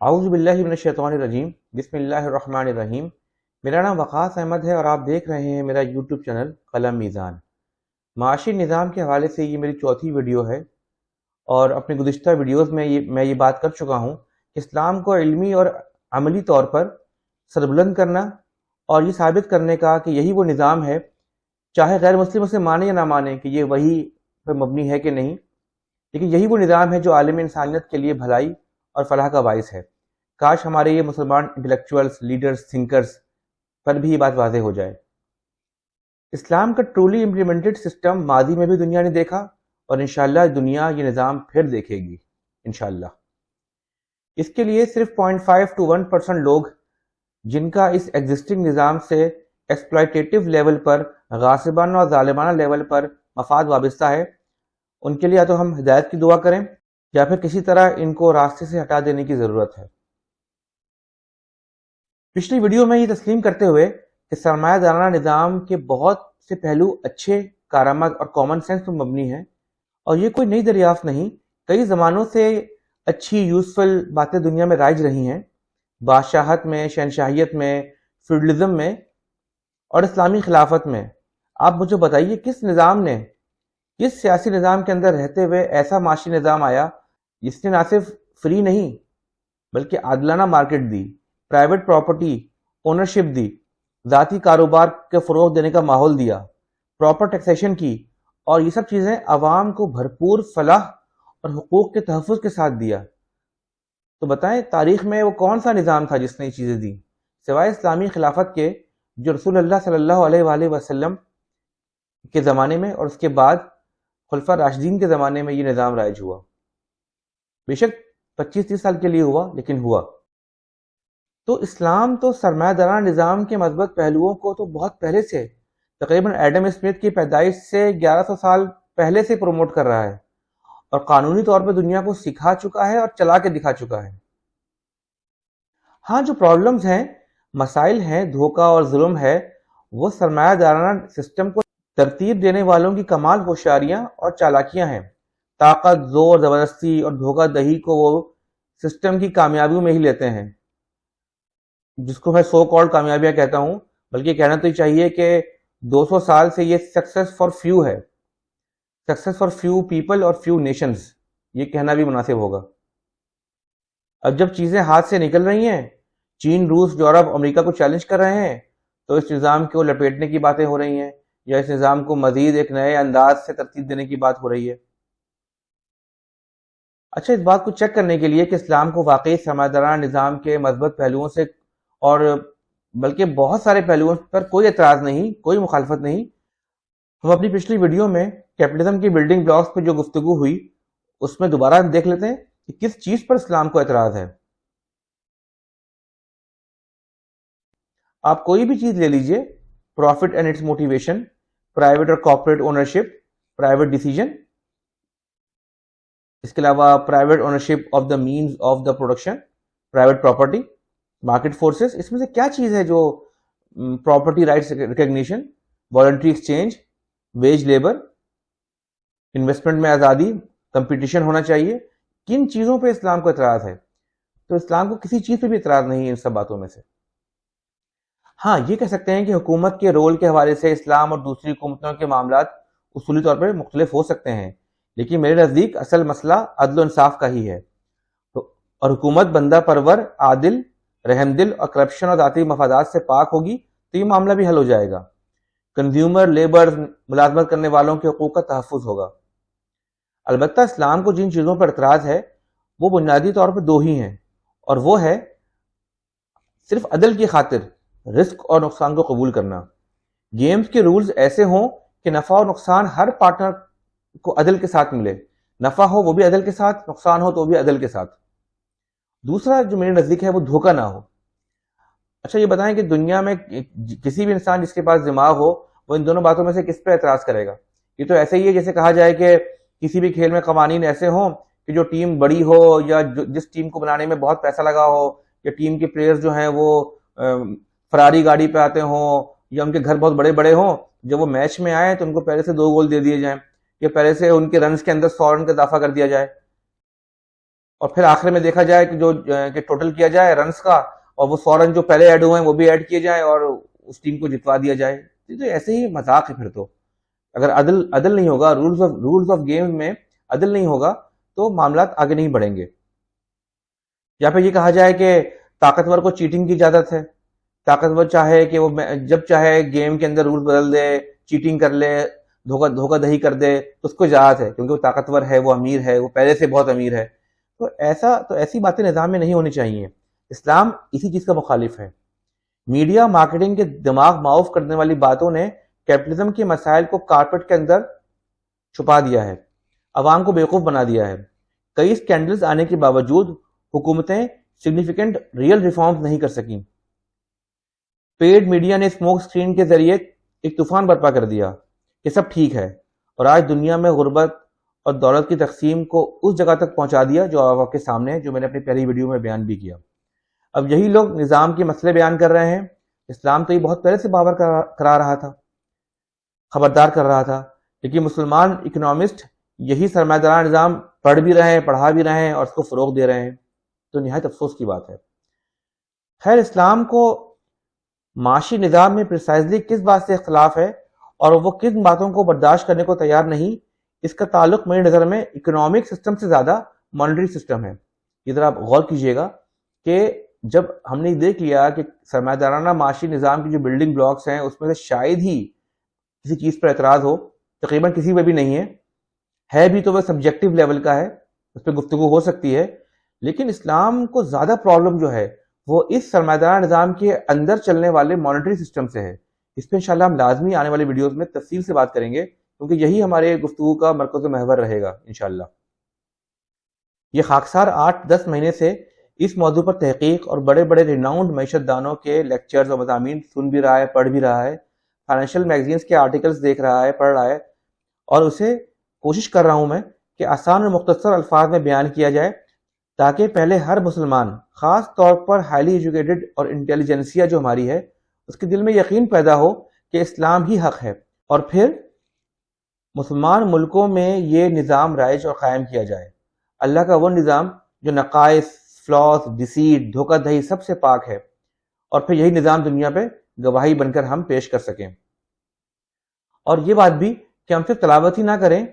اعوذ باللہ من الشیطان الرجیم بسم اللہ الرحمن الرحیم۔ میرا نام وقاص احمد ہے اور آپ دیکھ رہے ہیں میرا یوٹیوب چینل قلم میزان۔ معاشی نظام کے حوالے سے یہ میری چوتھی ویڈیو ہے اور اپنے گزشتہ ویڈیوز میں میں یہ بات کر چکا ہوں کہ اسلام کو علمی اور عملی طور پر سربلند کرنا اور یہ ثابت کرنے کا کہ یہی وہ نظام ہے، چاہے غیر مسلم اسے مانے یا نہ مانے کہ یہ وہی پر مبنی ہے کہ نہیں، لیکن یہی وہ نظام ہے جو عالم انسانیت کے لیے بھلائی اور فلاح کا باعث ہے۔ کاش ہمارے یہ مسلمان انٹلیکچوئلز، لیڈرز، تھنکرز پر بھی یہ بات واضح ہو جائے۔ اسلام کا ٹرولی امپلیمنٹڈ سسٹم ماضی میں بھی دنیا نے دیکھا اور انشاءاللہ دنیا یہ نظام پھر دیکھے گی انشاءاللہ۔ اس کے لیے صرف 0.5 to 1% لوگ جن کا اس ایگزسٹنگ نظام سے ایکسپلائٹیٹو لیول پر، غاصبانہ اور ظالمانہ لیول پر مفاد وابستہ ہے، ان کے لیے یا تو ہم ہدایت کی دعا کریں یا پھر کسی طرح ان کو راستے سے ہٹا دینے کی ضرورت ہے۔ پچھلی ویڈیو میں یہ تسلیم کرتے ہوئے کہ سرمایہ دارانہ نظام کے بہت سے پہلو اچھے، کارآمد اور کامن سینس پر مبنی ہیں اور یہ کوئی نئی دریافت نہیں، کئی زمانوں سے اچھی یوزفل باتیں دنیا میں رائج رہی ہیں، بادشاہت میں، شہنشاہیت میں، فیوڈلزم میں اور اسلامی خلافت میں۔ آپ مجھے بتائیے کس نظام نے، کس سیاسی نظام کے اندر رہتے ہوئے ایسا معاشی نظام آیا جس نے نہ صرف فری نہیں بلکہ عادلانہ مارکیٹ دی، پرائیویٹ پراپرٹی اونرشپ دی، ذاتی کاروبار کے فروغ دینے کا ماحول دیا، پراپر ٹیکسیشن کی، اور یہ سب چیزیں عوام کو بھرپور فلاح اور حقوق کے تحفظ کے ساتھ دیا۔ تو بتائیں تاریخ میں وہ کون سا نظام تھا جس نے یہ چیزیں دی، سوائے اسلامی خلافت کے، جو رسول اللہ صلی اللہ علیہ وآلہ وسلم کے زمانے میں اور اس کے بعد خلفاء راشدین کے زمانے میں یہ نظام رائج ہوا۔ بے شک 25-30 سال کے لیے ہوا، لیکن ہوا۔ تو اسلام تو سرمایہ دارانہ نظام کے مثبت پہلوؤں کو تو بہت پہلے سے، تقریباً ایڈم اسمتھ کی پیدائش سے 1100 سال پہلے سے پروموٹ کر رہا ہے اور قانونی طور پہ دنیا کو سکھا چکا ہے اور چلا کے دکھا چکا ہے۔ ہاں، جو پرابلمز ہیں، مسائل ہیں، دھوکہ اور ظلم ہے، وہ سرمایہ دارانہ سسٹم کو ترتیب دینے والوں کی کمال ہوشیاریاں اور چالاکیاں ہیں۔ طاقت، زور، زبردستی اور دھوکہ دہی کو وہ سسٹم کی کامیابیوں میں ہی لیتے ہیں، جس کو میں سو کالڈ کامیابیاں کہتا ہوں، بلکہ کہنا تو چاہیے کہ 200 سال سے یہ سکسیس فار فیو ہے، سکسیس فار فیو پیپل اور فیو نیشنز، یہ کہنا بھی مناسب ہوگا۔ اب جب چیزیں ہاتھ سے نکل رہی ہیں، چین، روس، یورپ، امریکہ کو چیلنج کر رہے ہیں، تو اس نظام کو لپیٹنے کی باتیں ہو رہی ہیں یا اس نظام کو مزید ایک نئے انداز سے ترتیب دینے کی بات ہو رہی ہے۔ اچھا، اس بات کو چیک کرنے کے لیے کہ اسلام کو واقعی سرمایہ دارانہ نظام کے مثبت پہلوؤں سے اور بلکہ بہت سارے پہلوؤں پر کوئی اعتراض نہیں، کوئی مخالفت نہیں، ہم اپنی پچھلی ویڈیو میں کیپٹلزم کی بلڈنگ بلاکس پہ جو گفتگو ہوئی اس میں دوبارہ دیکھ لیتے ہیں کہ کس چیز پر اسلام کو اعتراض ہے۔ آپ کوئی بھی چیز لے لیجئے، profit and its motivation, private اور کارپوریٹ اونرشپ، پرائیویٹ ڈیسیجن، اس کے علاوہ private ownership of the means of the production, private property, market forces, اس میں سے کیا چیز ہے جو property rights recognition, voluntary exchange, wage labour, investment میں آزادی، کمپٹیشن ہونا چاہیے، کن چیزوں پہ اسلام کو اعتراض ہے؟ تو اسلام کو کسی چیز پہ بھی اعتراض نہیں ہے ان سب باتوں میں سے۔ ہاں، یہ کہہ سکتے ہیں کہ حکومت کے رول کے حوالے سے اسلام اور دوسری حکومتوں کے معاملات اصولی طور پر مختلف ہو سکتے ہیں، لیکن میرے نزدیک اصل مسئلہ عدل و انصاف کا ہی ہے، اور حکومت بندہ پرور، عادل، رحم دل اور کرپشن اور ذاتی مفادات سے پاک ہوگی تو یہ معاملہ بھی حل ہو جائے گا۔ کنزیومر، لیبر، ملازمت کرنے والوں کے حقوق کا تحفظ ہوگا۔ البتہ اسلام کو جن چیزوں پر اعتراض ہے وہ بنیادی طور پر دو ہی ہیں، اور وہ ہے صرف عدل کی خاطر رسک اور نقصان کو قبول کرنا۔ گیمز کے رولز ایسے ہوں کہ نفع اور نقصان ہر پارٹنر کو عدل کے ساتھ ملے، نفع ہو وہ بھی عدل کے ساتھ، نقصان ہو تو وہ بھی عدل کے ساتھ۔ دوسرا جو میرے نزدیک ہے وہ دھوکہ نہ ہو۔ اچھا، یہ بتائیں کہ دنیا میں کسی بھی انسان جس کے پاس دماغ ہو وہ ان دونوں باتوں میں سے کس پہ اعتراض کرے گا؟ یہ تو ایسے ہی ہے جیسے کہا جائے کہ کسی بھی کھیل میں قوانین ایسے ہوں کہ جو ٹیم بڑی ہو یا جس ٹیم کو بنانے میں بہت پیسہ لگا ہو، یا ٹیم کے پلیئرز جو ہیں وہ فراری گاڑی پہ آتے ہوں یا ان کے گھر بہت بڑے بڑے ہوں، جب وہ میچ میں آئے تو ان کو پہلے سے 2 گول دے دیے جائیں یا پہلے سے ان کے رنز کے اندر 100 رن کا اضافہ کر دیا جائے۔ اور پھر آخر میں دیکھا جائے کہ ٹوٹل کیا جائے رنس کا، اور وہ 100 رن جو پہلے ایڈ ہوئے ہیں وہ بھی ایڈ کیے جائیں اور اس ٹیم کو جتوا دیا جائے. تو ایسے ہی مذاق ہے. پھر تو اگر عدل نہیں ہوگا، رولز آف گیم میں عدل نہیں ہوگا تو معاملات آگے نہیں بڑھیں گے. یا پھر یہ کہا جائے کہ طاقتور کو چیٹنگ کی اجازت ہے، طاقتور چاہے کہ وہ جب چاہے گیم کے اندر رول بدل دے، چیٹنگ کر لے، دھوکہ دہی کر دے، تو اس کو اجازت ہے کیونکہ وہ طاقتور ہے، وہ امیر ہے، وہ پہلے سے بہت امیر ہے. تو ایسی باتیں نظام میں نہیں ہونی چاہیے. اسلام اسی چیز کا مخالف ہے. میڈیا مارکیٹنگ کے دماغ معاف کرنے والی باتوں نے کیپٹلزم کے مسائل کو کارپیٹ کے اندر چھپا دیا ہے، عوام کو بیوقوف بنا دیا ہے. کئی سکینڈلز آنے کے باوجود حکومتیں سگنیفیکنٹ ریئل ریفارمز نہیں کر سکیں. پیڈ میڈیا نے اسموک اسکرین کے ذریعے ایک طوفان برپا کر دیا کہ سب ٹھیک ہے، اور آج دنیا میں غربت اور دولت کی تقسیم کو اس جگہ تک پہنچا دیا جو آپ کے سامنے ہے، جو میں نے اپنی پہلی ویڈیو میں بیان بھی کیا. اب یہی لوگ نظام کے مسئلے بیان کر رہے ہیں. اسلام تو یہ بہت پہلے سے باور کرا رہا تھا، خبردار کر رہا تھا، لیکن مسلمان اکنامسٹ یہی سرمایہ دارانہ نظام پڑھ بھی رہے ہیں، پڑھا بھی رہے ہیں اور اس کو فروغ دے رہے ہیں. تو نہایت افسوس کی بات ہے. خیر، اسلام کو معاشی نظام میں پریسائزلی کس بات سے اختلاف ہے اور وہ کن باتوں کو برداشت کرنے کو تیار نہیں، اس کا تعلق میری نظر میں اکنامک سسٹم سے زیادہ مانیٹری سسٹم ہے. یہ ذرا آپ غور کیجئے گا کہ جب ہم نے دیکھ لیا کہ سرمایہ دارانہ معاشی نظام کی جو بلڈنگ بلاکس ہیں اس میں سے شاید ہی کسی چیز پر اعتراض ہو، تقریباً کسی پہ بھی نہیں ہے بھی تو وہ سبجیکٹو لیول کا ہے، اس پہ گفتگو ہو سکتی ہے. لیکن اسلام کو زیادہ پرابلم جو ہے وہ اس سرمایہ دارانہ نظام کے اندر چلنے والے مانیٹری سسٹم سے ہے. اس پہ انشاءاللہ ہم لازمی آنے والی ویڈیوز میں تفصیل سے بات کریں گے، کیونکہ یہی ہمارے گفتگو کا مرکز و محور رہے گا انشاءاللہ. یہ خاکسار 8-10 مہینے سے اس موضوع پر تحقیق اور بڑے بڑے ریناؤنڈ معیشت دانوں کے لیکچرز اور مضامین سن بھی رہا ہے، پڑھ بھی رہا ہے، فائنینشیل میگزینز کے آرٹیکلز دیکھ رہا ہے، پڑھ رہا ہے، اور اسے کوشش کر رہا ہوں میں کہ آسان اور مختصر الفاظ میں بیان کیا جائے تاکہ پہلے ہر مسلمان، خاص طور پر ہائیلی ایجوکیٹڈ اور انٹیلیجنسیا جو ہماری ہے، اس کے دل میں یقین پیدا ہو کہ اسلام ہی حق ہے، اور پھر مسلمان ملکوں میں یہ نظام رائج اور قائم کیا جائے. اللہ کا وہ نظام جو نقائص، فلاس، ڈیسیٹ، دھوکہ دہی سب سے پاک ہے، اور پھر یہی نظام دنیا پہ گواہی بن کر ہم پیش کر سکیں. اور یہ بات بھی کہ ہم صرف تلاوت ہی نہ کریں،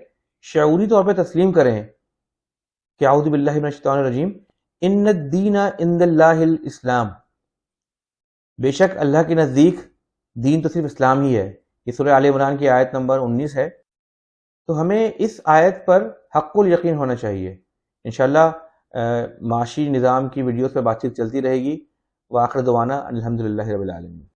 شعوری طور پہ تسلیم کریں کہ اعوذ باللہ من الشیطان الرجیم، ان الدین عند اللہ الاسلام، بے شک اللہ کے نزدیک دین تو صرف اسلام ہی ہے. یہ سورہ آل عمران کی آیت نمبر 19 ہے. تو ہمیں اس آیت پر حق الیقین ہونا چاہیے. انشاءاللہ معاشی نظام کی ویڈیوز پہ بات چیت چلتی رہے گی. وآخر دعوانا الحمدللہ رب العالمین.